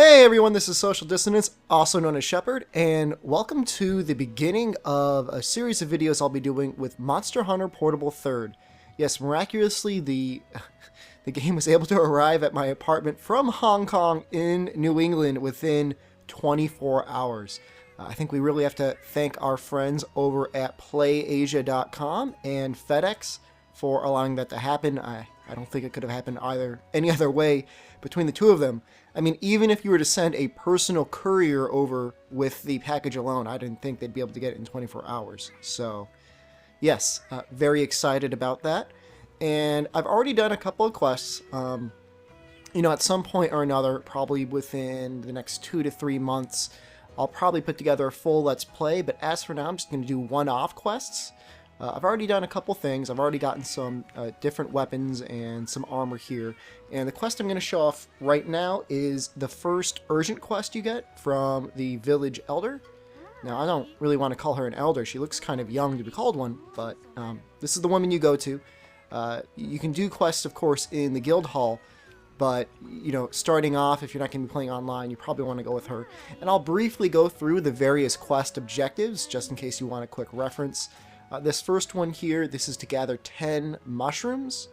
Hey everyone, this is Social Dissonance, also known as Shepard, and welcome to the beginning of a series of videos I'll be doing with Monster Hunter Portable 3rd. Yes, miraculously, the game was able to arrive at my apartment from Hong Kong in New England within 24 hours. I think we really have to thank our friends over at PlayAsia.com and FedEx for allowing that to happen. I don't think it could have happened any other way between the two of them. I mean, even if you were to send a personal courier over with the package alone, I didn't think they'd be able to get it in 24 hours. So, yes, very excited about that. And I've already done a couple of quests. At some point or another, probably within the next 2 to 3 months, I'll probably put together a full Let's Play. But as for now, I'm just going to do one-off quests. I've already done a couple things. I've already gotten some different weapons and some armor here. And the quest I'm going to show off right now is the first urgent quest you get from the village elder. Now, I don't really want to call her an elder. She looks kind of young to be called one, but this is the woman you go to. You can do quests, of course, in the guild hall, but, starting off, if you're not going to be playing online, you probably want to go with her. And I'll briefly go through the various quest objectives, just in case you want a quick reference. This first one here, this is to gather 10 mushrooms.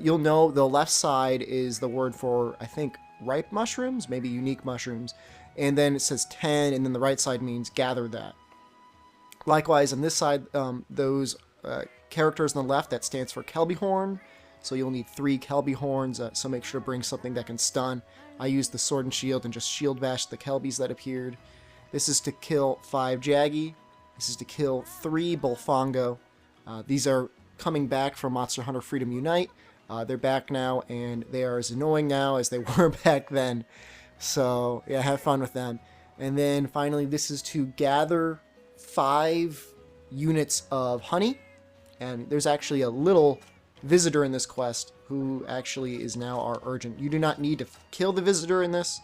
You'll know the left side is the word for, I think, ripe mushrooms, maybe unique mushrooms. And then it says 10, and then the right side means gather that. Likewise, on this side, those characters on the left, that stands for Kelby Horn. So you'll need 3 Kelby Horns, so make sure to bring something that can stun. I used the sword and shield and just shield bashed the Kelbys that appeared. This is to kill 5 Jaggi. This is to kill 3 Bullfongo. These are coming back from Monster Hunter Freedom Unite. They're back now, and they are as annoying now as they were back then. So, yeah, have fun with them. And then, finally, this is to gather 5 units of honey. And there's actually a little visitor in this quest who actually is now our urgent. You do not need to kill the visitor in this.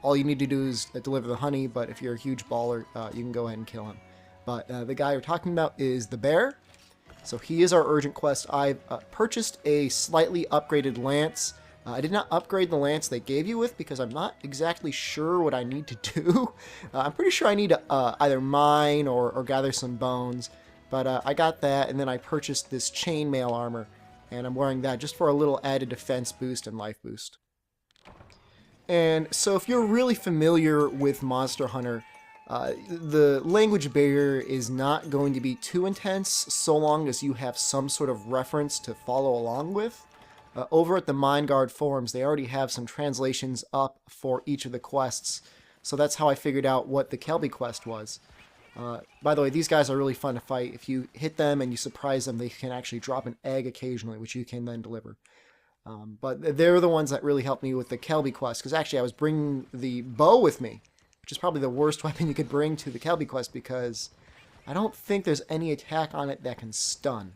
All you need to do is deliver the honey, but if you're a huge baller, you can go ahead and kill him. But the guy we're talking about is the bear. So he is our urgent quest. I've purchased a slightly upgraded lance. I did not upgrade the lance they gave you with because I'm not exactly sure what I need to do. I'm pretty sure I need to either mine or gather some bones. But I got that, and then I purchased this chainmail armor. And I'm wearing that just for a little added defense boost and life boost. And so if you're really familiar with Monster Hunter, the language barrier is not going to be too intense so long as you have some sort of reference to follow along with. Over at the Mindguard forums, they already have some translations up for each of the quests, so that's how I figured out what the Kelby quest was. By the way, these guys are really fun to fight. If you hit them and you surprise them, they can actually drop an egg occasionally, which you can then deliver. But they're the ones that really helped me with the Kelby quest, because actually I was bringing the bow with me, which is probably the worst weapon you could bring to the Kelby quest because I don't think there's any attack on it that can stun.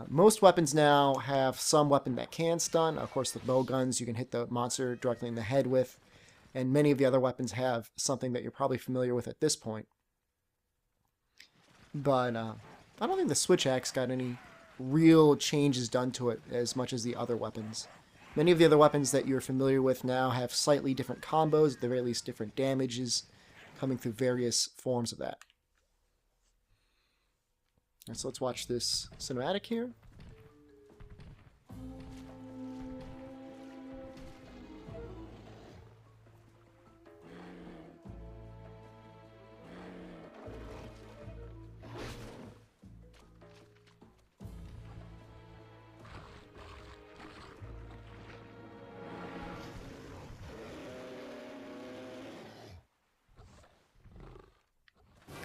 Most weapons now have some weapon that can stun. Of course, the bow guns you can hit the monster directly in the head with, and many of the other weapons have something that you're probably familiar with at this point. But I don't think the switch axe got any real changes done to it as much as the other weapons. Many of the other weapons that you're familiar with now have slightly different combos, at the very least different damages, coming through various forms of that. And so let's watch this cinematic here.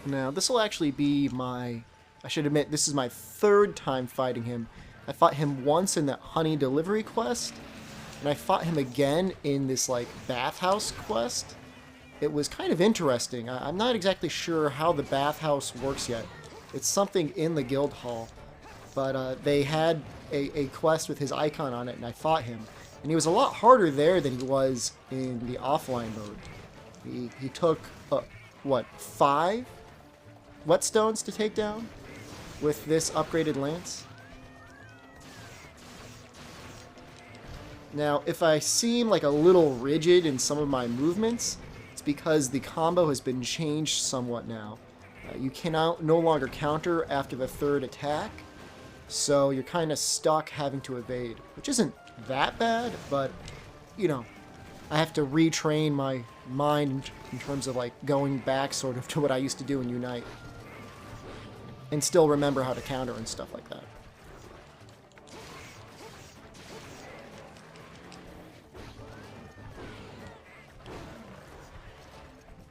Now, this will actually be I should admit, this is my 3rd time fighting him. I fought him once in that honey delivery quest, and I fought him again in this, bathhouse quest. It was kind of interesting. I'm not exactly sure how the bathhouse works yet. It's something in the guild hall, but they had a quest with his icon on it, and I fought him. And he was a lot harder there than he was in the offline mode. He took, 5 whetstones to take down with this upgraded lance. Now, if I seem like a little rigid in some of my movements, it's because the combo has been changed somewhat now. You can no longer counter after the third attack, so you're kind of stuck having to evade, which isn't that bad, but, you know, I have to retrain my mind in terms of, like, going back sort of to what I used to do in Unite. And still remember how to counter and stuff like that.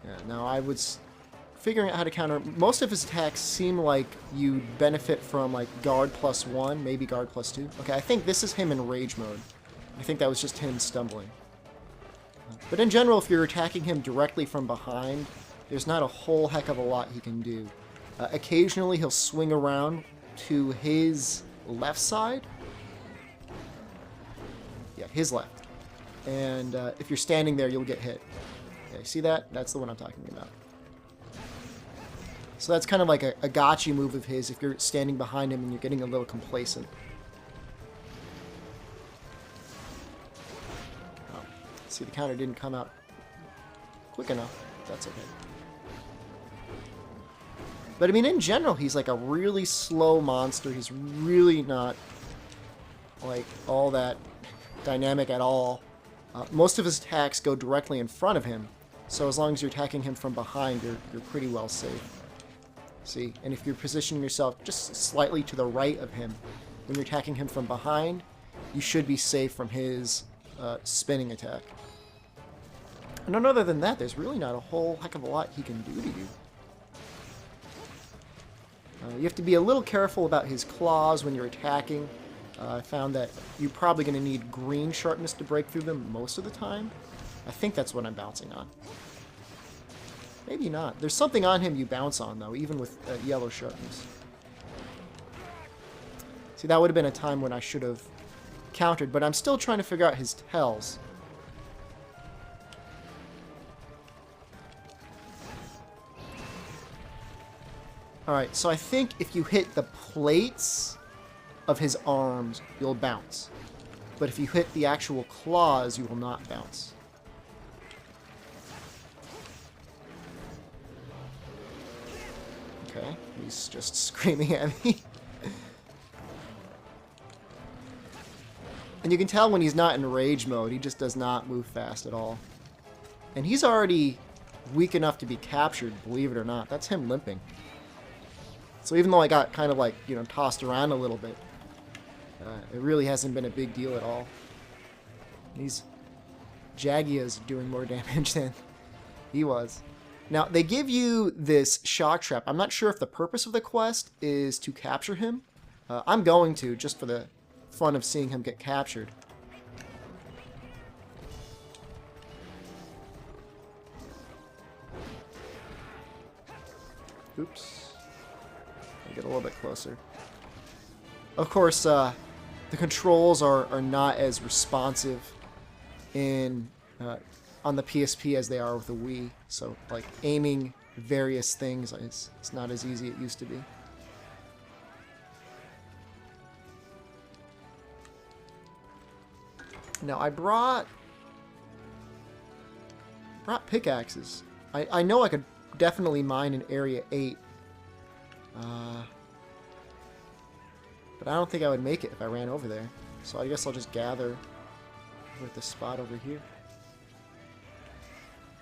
Yeah, now I was figuring out how to counter. Most of his attacks seem like you benefit from, like, guard +1, maybe guard +2. Okay, I think this is him in rage mode. I think that was just him stumbling. But in general, if you're attacking him directly from behind, there's not a whole heck of a lot he can do. Occasionally, he'll swing around to his left side. Yeah, his left. And if you're standing there, you'll get hit. Okay, see that? That's the one I'm talking about. So that's kind of like a gotcha move of his if you're standing behind him and you're getting a little complacent. Oh, see, the counter didn't come out quick enough. That's okay. But I mean, in general, he's like a really slow monster. He's really not like all that dynamic at all. Most of his attacks go directly in front of him. So as long as you're attacking him from behind, you're pretty well safe. See? And if you're positioning yourself just slightly to the right of him, when you're attacking him from behind, you should be safe from his spinning attack. And other than that, there's really not a whole heck of a lot he can do to you. You have to be a little careful about his claws when you're attacking. I found that you're probably going to need green sharpness to break through them most of the time. I think that's what I'm bouncing on. Maybe not. There's something on him you bounce on, though, even with yellow sharpness. See, that would have been a time when I should have countered, but I'm still trying to figure out his tells. Alright, so I think if you hit the plates of his arms, you'll bounce. But if you hit the actual claws, you will not bounce. Okay, he's just screaming at me. And you can tell when he's not in rage mode, he just does not move fast at all. And he's already weak enough to be captured, believe it or not. That's him limping. So even though I got kind of like, you know, tossed around a little bit, it really hasn't been a big deal at all. These Jaggi is doing more damage than he was. Now, they give you this shock trap. I'm not sure if the purpose of the quest is to capture him. I'm going to, just for the fun of seeing him get captured. Oops. Get a little bit closer. Of course, the controls are not as responsive in on the PSP as they are with the Wii. So, like, aiming various things is not as easy as it used to be. Now, I brought pickaxes. I know I could definitely mine in Area 8. But I don't think I would make it if I ran over there. So I guess I'll just gather with the spot over here.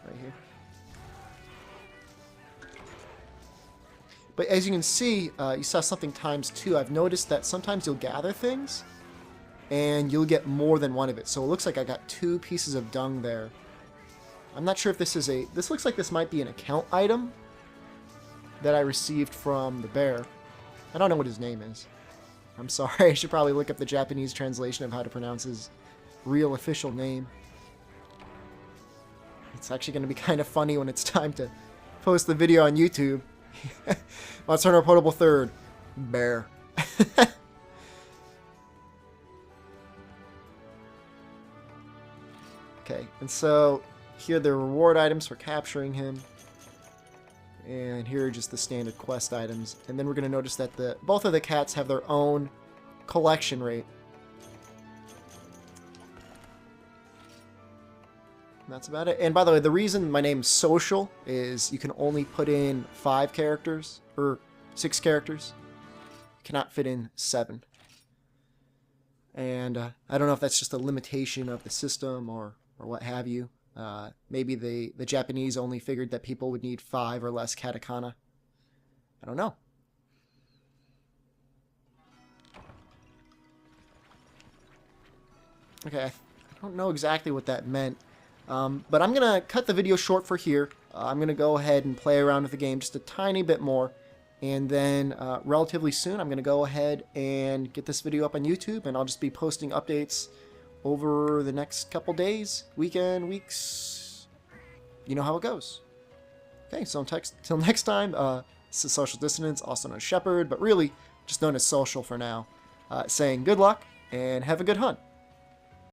Right here. But as you can see, you saw something ×2. I've noticed that sometimes you'll gather things, and you'll get more than one of it. So it looks like I got 2 pieces of dung there. I'm not sure if this is a... This looks like this might be an account item that I received from the bear. I don't know what his name is. I'm sorry, I should probably look up the Japanese translation of how to pronounce his real official name. It's actually going to be kind of funny when it's time to post the video on YouTube. Monster Hunter Portable 3rd. Bear. Okay, and so here are the reward items for capturing him. And here are just the standard quest items. And then we're going to notice that both of the cats have their own collection rate. that's about it. And by the way, the reason my name's Social is you can only put in 5 characters, or 6 characters. You cannot fit in 7. And I don't know if that's just a limitation of the system or what have you. Maybe the Japanese only figured that people would need 5 or less katakana. I don't know. Okay, I don't know exactly what that meant. But I'm going to cut the video short for here. I'm going to go ahead and play around with the game just a tiny bit more. And then relatively soon, I'm going to go ahead and get this video up on YouTube. And I'll just be posting updates over the next couple days, weekend, weeks. You know how it goes. Okay, so until next time, this is Social Dissonance, also known as Shepherd, but really just known as Social for now. Saying good luck and have a good hunt.